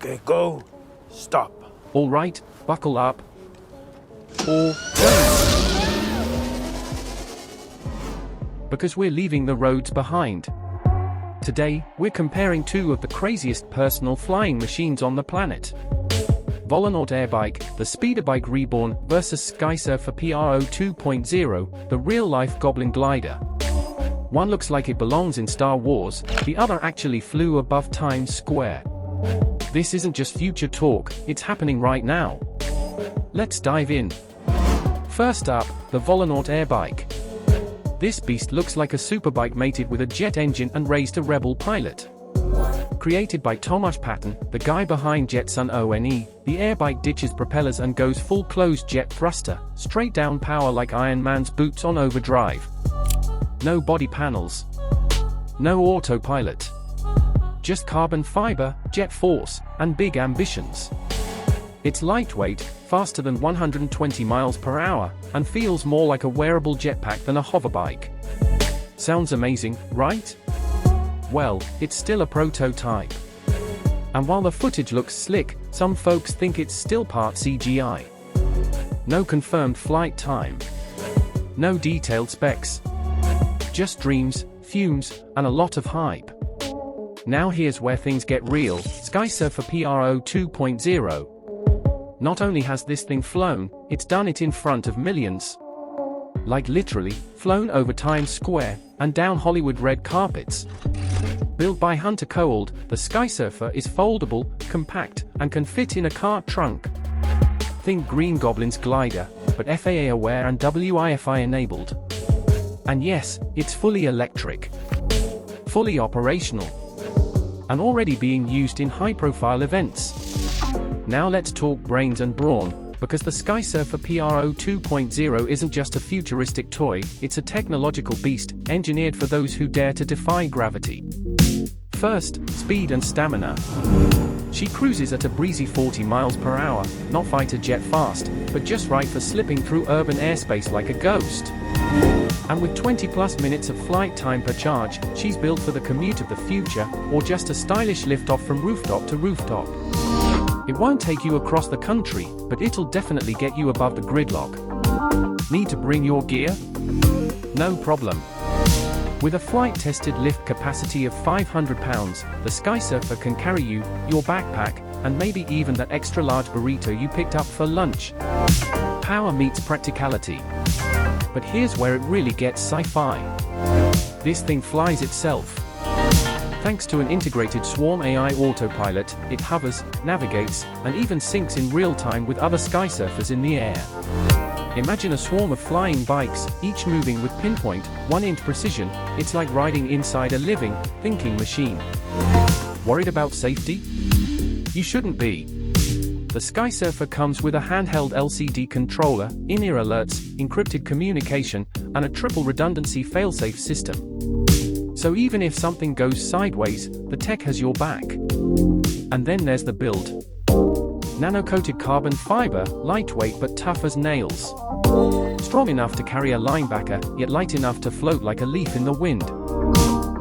Okay, go. Stop. All right, buckle up. Or don't. Because we're leaving the roads behind. Today, we're comparing two of the craziest personal flying machines on the planet. VOLONAUT AIRBIKE, the speeder bike reborn, versus SKYSURFER PRO 2.0, the real-life goblin glider. One looks like it belongs in Star Wars, the other actually flew above Times Square. This isn't just future talk, it's happening right now. Let's dive in. First up, the VOLONAUT AIRBIKE. This beast looks like a superbike mated with a jet engine and raised a rebel pilot. Created by Tomasz Patton, the guy behind Jetson ONE, the Airbike ditches propellers and goes full closed jet thruster, straight down power like Iron Man's boots on overdrive. No body panels. No autopilot. Just carbon fiber, jet force, and big ambitions. It's lightweight, faster than 120 miles per hour, and feels more like a wearable jetpack than a hoverbike. Sounds amazing, right? Well, it's still a prototype. And while the footage looks slick, some folks think it's still part CGI. No confirmed flight time. No detailed specs. Just dreams, fumes, and a lot of hype. Now here's where things get real. SKYSURFER PRO 2.0. Not only has this thing flown, it's done it in front of millions. Like literally, flown over Times Square, and down Hollywood red carpets. Built by Hunter Cold, the SkySurfer is foldable, compact, and can fit in a car trunk. Think Green Goblin's glider, but FAA aware and Wi-Fi enabled. And yes, it's fully electric. Fully operational. And already being used in high-profile events. Now let's talk brains and brawn, because the SKYSURFER PRO 2.0 isn't just a futuristic toy, it's a technological beast, engineered for those who dare to defy gravity. First, speed and stamina. She cruises at a breezy 40 miles per hour, not fighter jet fast, but just right for slipping through urban airspace like a ghost. And with 20+ minutes of flight time per charge, she's built for the commute of the future, or just a stylish liftoff from rooftop to rooftop. It won't take you across the country, but it'll definitely get you above the gridlock. Need to bring your gear? No problem. With a flight-tested lift capacity of 500 pounds, the SkySurfer can carry you, your backpack, and maybe even that extra-large burrito you picked up for lunch. Power meets practicality. But here's where it really gets sci-fi. This thing flies itself. Thanks to an integrated Swarm AI autopilot, it hovers, navigates, and even syncs in real time with other SkySurfers in the air. Imagine a swarm of flying bikes, each moving with pinpoint, 1-inch precision. It's like riding inside a living, thinking machine. Worried about safety? You shouldn't be. The SkySurfer comes with a handheld LCD controller, in-ear alerts, encrypted communication, and a triple redundancy failsafe system. So even if something goes sideways, the tech has your back. And then there's the build. Nano-coated carbon fiber, lightweight but tough as nails. Strong enough to carry a linebacker, yet light enough to float like a leaf in the wind.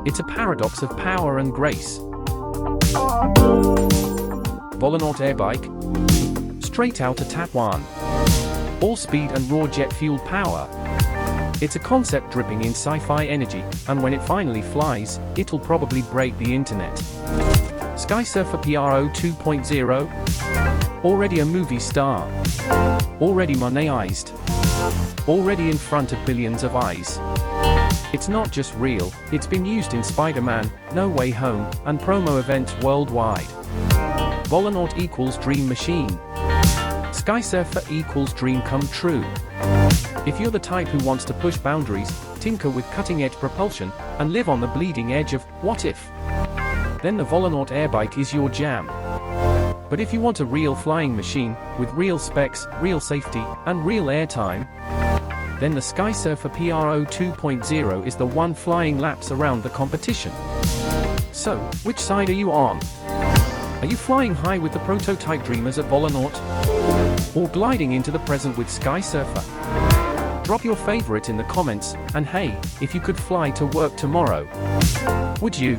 It's a paradox of power and grace. VOLONAUT AIRBIKE. Straight out of Taiwan. All speed and raw jet fueled power. It's a concept dripping in sci-fi energy, and when it finally flies, it'll probably break the internet. SKYSURFER PRO 2.0. Already a movie star. Already monetized. Already in front of billions of eyes. It's not just real, it's been used in Spider-Man, No Way Home, and promo events worldwide. VOLONAUT equals dream machine. SKYSURFER equals dream come true. If you're the type who wants to push boundaries, tinker with cutting-edge propulsion, and live on the bleeding edge of what if, then the VOLONAUT AIRBIKE is your jam. But if you want a real flying machine, with real specs, real safety, and real airtime, then the SKYSURFER PRO 2.0 is the one flying laps around the competition. So, which side are you on? Are you flying high with the prototype dreamers at VOLONAUT? Or gliding into the present with SKYSURFER? Drop your favorite in the comments, and hey, if you could fly to work tomorrow, would you?